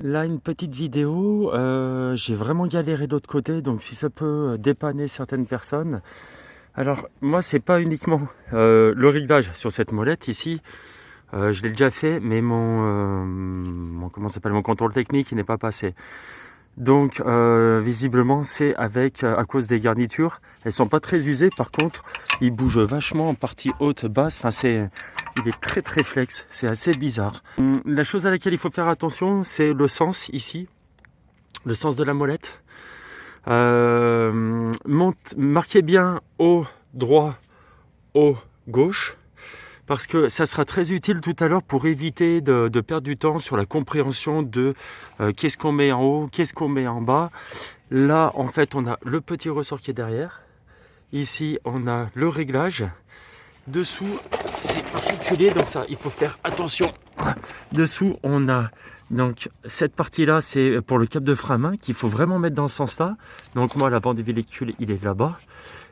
Là, une petite vidéo, j'ai vraiment galéré de l'autre côté, donc si ça peut dépanner certaines personnes. Alors, moi, c'est pas uniquement le réglage sur cette molette ici, je l'ai déjà fait, mais comment ça s'appelle, mon contrôle technique, il n'est pas passé. Donc, visiblement, c'est à cause des garnitures. Elles sont pas très usées, par contre, il bouge vachement en partie haute, basse, il est très très flex, c'est assez bizarre. La chose à laquelle il faut faire attention, c'est le sens ici, le sens de la molette. Marquez bien haut droit, haut gauche, parce que ça sera très utile tout à l'heure pour éviter de perdre du temps sur la compréhension de qu'est-ce qu'on met en haut, qu'est-ce qu'on met en bas. Là, en fait, on a le petit ressort qui est derrière. Ici, on a le réglage. Dessous, c'est articulé, donc ça, il faut faire attention. Dessous, on a donc cette partie-là, c'est pour le câble de frein à main qu'il faut vraiment mettre dans ce sens-là. Donc moi, l'avant du véhicule, il est là-bas.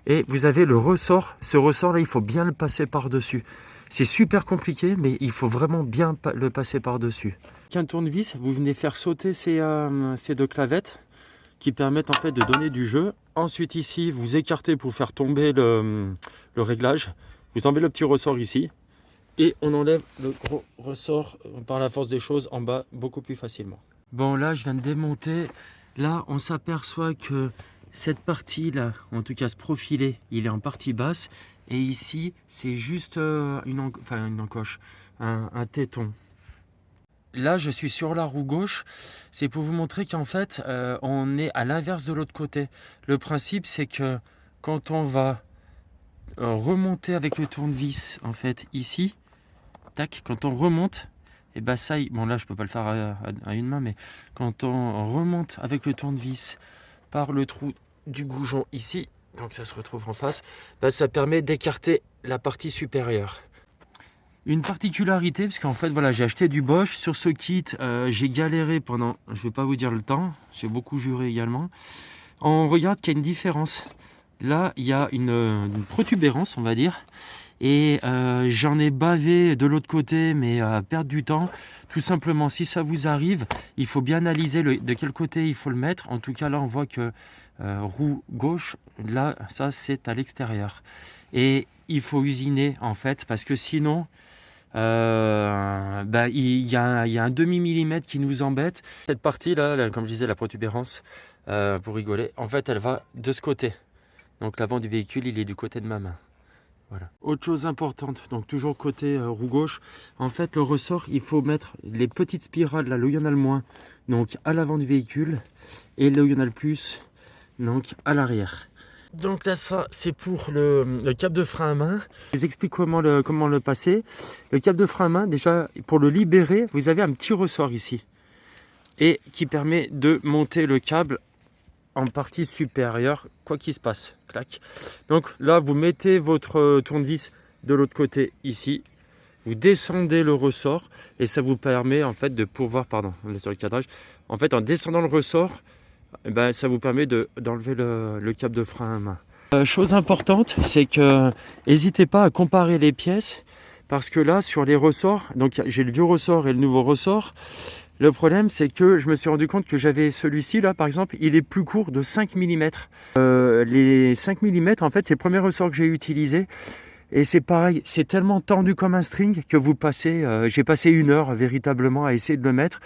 Et vous avez le ressort. Ce ressort-là, il faut bien le passer par-dessus. C'est super compliqué, mais il faut vraiment bien le passer par-dessus. Avec un tournevis, vous venez faire sauter ces deux clavettes qui permettent en fait de donner du jeu. Ensuite ici, vous écartez pour faire tomber le réglage. Vous enlevez le petit ressort ici et on enlève le gros ressort par la force des choses en bas beaucoup plus facilement. Bon, là je viens de démonter. Là on s'aperçoit que cette partie là, en tout cas ce profilé, il est en partie basse et ici c'est juste une encoche, un téton. Là je suis sur la roue gauche, c'est pour vous montrer qu'en fait on est à l'inverse de l'autre côté. Le principe c'est que quand on va remonter avec le tournevis en fait ici, tac, quand on remonte, et ben ça, bon là je peux pas le faire à une main, mais quand on remonte avec le tournevis par le trou du goujon ici, donc ça se retrouve en face, ben ça permet d'écarter la partie supérieure. Une particularité, parce qu'en fait voilà, j'ai acheté du Bosch sur ce kit, j'ai galéré pendant, je vais pas vous dire le temps, j'ai beaucoup juré également. On regarde qu'il y a une différence. Là, il y a une protubérance, on va dire. Et j'en ai bavé de l'autre côté, mais à perdre du temps. Tout simplement, si ça vous arrive, il faut bien analyser de quel côté il faut le mettre. En tout cas, là, on voit que roue gauche, là, ça, c'est à l'extérieur. Et il faut usiner, en fait, parce que sinon, il y a un demi-millimètre qui nous embête. Cette partie-là, comme je disais, la protubérance, pour rigoler, en fait, elle va de ce côté. Donc l'avant du véhicule, il est du côté de ma main. Voilà. Autre chose importante, donc toujours côté roue gauche, en fait le ressort, il faut mettre les petites spirales là où il y en a le moins, donc à l'avant du véhicule, et là où il y en a le plus, donc à l'arrière. Donc là ça c'est pour le câble de frein à main. Je vous explique comment le passer. Le câble de frein à main, déjà pour le libérer, vous avez un petit ressort ici, et qui permet de monter le câble en partie supérieure, quoi qu'il se passe. Clac. Donc là, vous mettez votre tournevis de l'autre côté ici. Vous descendez le ressort et ça vous permet en fait de pouvoir, pardon, on est sur le cadrage. En fait, en descendant le ressort, ça vous permet d'enlever le câble de frein à main. Chose importante, c'est que n'hésitez pas à comparer les pièces parce que là, sur les ressorts, donc j'ai le vieux ressort et le nouveau ressort. Le problème, c'est que je me suis rendu compte que j'avais celui-ci, là, par exemple, il est plus court de 5 mm. Les 5 mm, en fait, c'est le premier ressort que j'ai utilisé. Et c'est pareil, c'est tellement tendu comme un string que j'ai passé 1 heure véritablement à essayer de le mettre.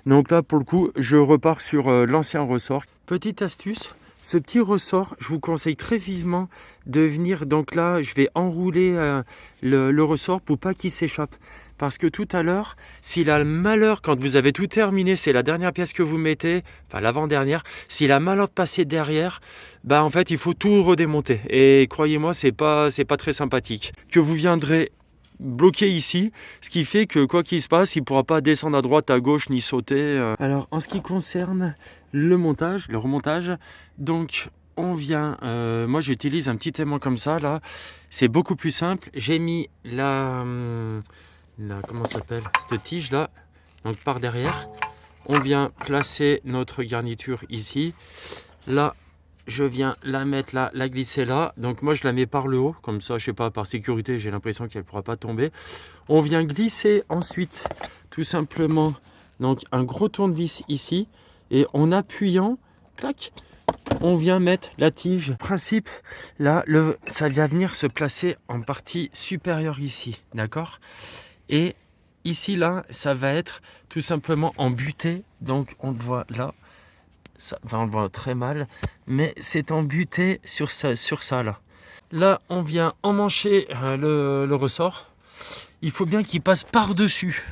Donc là, pour le coup, je repars sur l'ancien ressort. Petite astuce, ce petit ressort, je vous conseille très vivement de venir, donc là, je vais enrouler le ressort pour pas qu'il s'échappe. Parce que tout à l'heure, s'il a le malheur, quand vous avez tout terminé, c'est la dernière pièce que vous mettez, enfin l'avant-dernière, s'il a malheur de passer derrière, en fait, il faut tout redémonter. Et croyez-moi, c'est pas très sympathique. Que vous viendrez bloquer ici, ce qui fait que quoi qu'il se passe, il ne pourra pas descendre à droite, à gauche, ni sauter. Alors, en ce qui concerne le montage, le remontage, donc on vient, moi j'utilise un petit aimant comme ça, là, c'est beaucoup plus simple. J'ai mis comment ça s'appelle, cette tige là, donc par derrière, on vient placer notre garniture ici. Là, je viens la mettre là, la glisser là. Donc moi je la mets par le haut, comme ça, je sais pas, par sécurité, j'ai l'impression qu'elle ne pourra pas tomber. On vient glisser ensuite, tout simplement, Donc un gros tournevis ici, et en appuyant, clac, on vient mettre la tige. Le principe, là, ça va venir se placer en partie supérieure ici, d'accord? Et ici, là, ça va être tout simplement en butée. Donc on le voit là, ça, enfin, on le voit très mal, mais c'est en butée sur ça là. Là, on vient emmancher le ressort. Il faut bien qu'il passe par-dessus.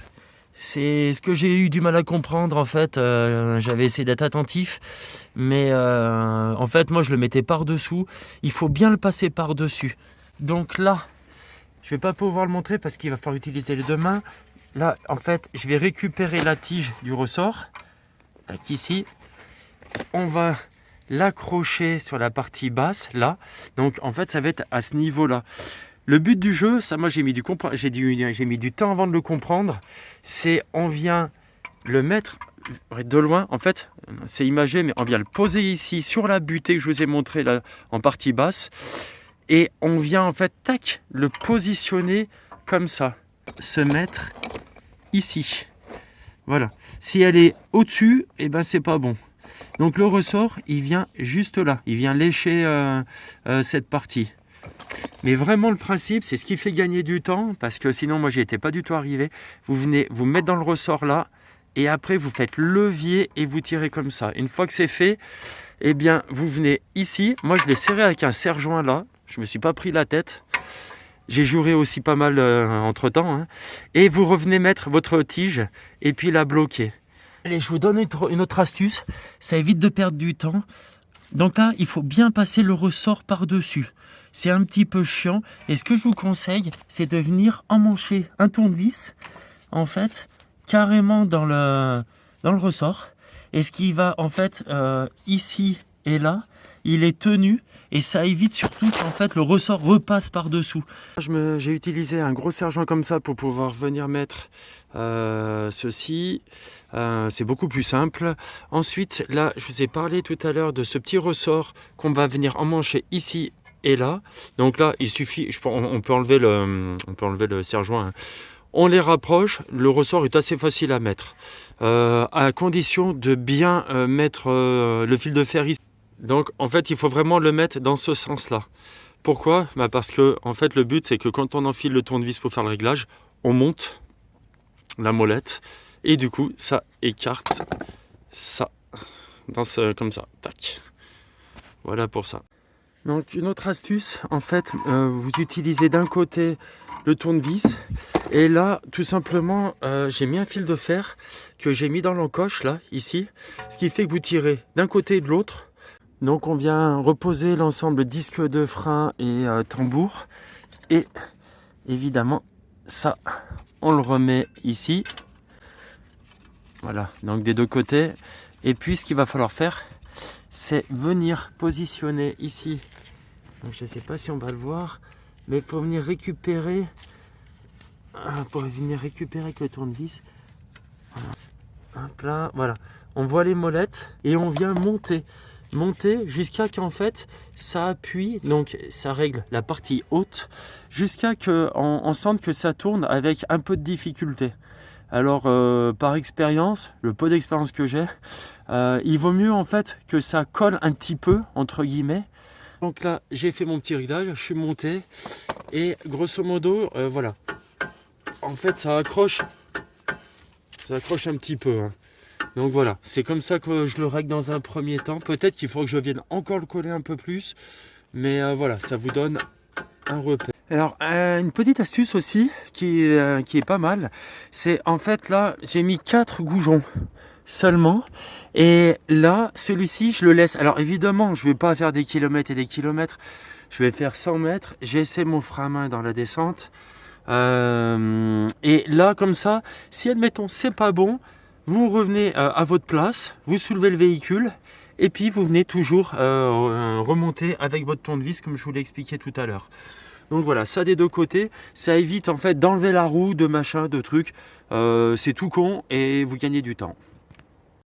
C'est ce que j'ai eu du mal à comprendre en fait. J'avais essayé d'être attentif, mais en fait, moi je le mettais par-dessous. Il faut bien le passer par-dessus. Donc là, je vais pas pouvoir le montrer parce qu'il va falloir utiliser les deux mains. Là, en fait, je vais récupérer la tige du ressort. Tac, ici. On va l'accrocher sur la partie basse, là. Donc, en fait, ça va être à ce niveau-là. Le but du jeu, ça, moi, j'ai mis du temps avant de le comprendre. C'est, on vient le mettre de loin. En fait, c'est imagé, mais on vient le poser ici sur la butée que je vous ai montré là, en partie basse. Et on vient, en fait, tac, le positionner comme ça. Se mettre ici. Voilà. Si elle est au-dessus, eh ben, c'est pas bon. Donc le ressort, il vient juste là, il vient lécher cette partie. Mais vraiment le principe, c'est ce qui fait gagner du temps, parce que sinon moi j'y étais pas du tout arrivé. Vous venez vous mettre dans le ressort là, et après vous faites levier et vous tirez comme ça. Une fois que c'est fait, eh bien vous venez ici. Moi je l'ai serré avec un serre-joint là, je me suis pas pris la tête. J'ai juré aussi pas mal entre temps. Hein. Et vous revenez mettre votre tige et puis la bloquer. Allez, je vous donne une autre astuce, ça évite de perdre du temps. Donc là, il faut bien passer le ressort par-dessus. C'est un petit peu chiant. Et ce que je vous conseille, c'est de venir emmancher un tournevis, en fait, carrément dans le ressort. Et ce qui va, en fait, ici et là, il est tenu et ça évite surtout qu'en fait le ressort repasse par-dessous. J'ai utilisé un gros serre-joint comme ça pour pouvoir venir mettre ceci. C'est beaucoup plus simple. Ensuite, là, je vous ai parlé tout à l'heure de ce petit ressort qu'on va venir emmancher ici et là. Donc là, il suffit, on peut enlever le serre-joint. Hein. On les rapproche, le ressort est assez facile à mettre. À condition de bien mettre le fil de fer ici. Donc en fait il faut vraiment le mettre dans ce sens là. Pourquoi? Parce que en fait le but c'est que quand on enfile le tournevis pour faire le réglage, on monte la molette et du coup ça écarte ça comme ça, tac. Voilà pour ça. Donc une autre astuce, en fait vous utilisez d'un côté le tournevis et là tout simplement j'ai mis un fil de fer que j'ai mis dans l'encoche là ici, ce qui fait que vous tirez d'un côté et de l'autre. Donc on vient reposer l'ensemble disque de frein et tambour. Et évidemment, ça, on le remet ici. Voilà, donc des deux côtés. Et puis ce qu'il va falloir faire, c'est venir positionner ici. Donc je ne sais pas si on va le voir, mais pour venir récupérer, avec le tournevis. Voilà. Hop là, voilà. On voit les molettes et on vient monter jusqu'à qu'en fait ça appuie, donc ça règle la partie haute jusqu'à qu'on sente que ça tourne avec un peu de difficulté. Alors par expérience, le peu d'expérience que j'ai, il vaut mieux en fait que ça colle un petit peu entre guillemets. Donc là j'ai fait mon petit réglage, je suis monté et grosso modo voilà, en fait ça accroche un petit peu. Hein. Donc voilà, c'est comme ça que je le règle dans un premier temps. Peut-être qu'il faut que je vienne encore le coller un peu plus. Mais voilà, ça vous donne un repère. Alors, une petite astuce aussi qui est pas mal. C'est en fait là, j'ai mis 4 goujons seulement. Et là, celui-ci, je le laisse. Alors évidemment, je ne vais pas faire des kilomètres et des kilomètres. Je vais faire 100 mètres. J'essaie mon frein à main dans la descente. Et là, comme ça, si admettons, c'est pas bon, vous revenez à votre place, vous soulevez le véhicule et puis vous venez toujours remonter avec votre tournevis comme je vous l'ai expliqué tout à l'heure. Donc voilà, ça des deux côtés, ça évite en fait d'enlever la roue, de machin, de trucs. C'est tout con et vous gagnez du temps.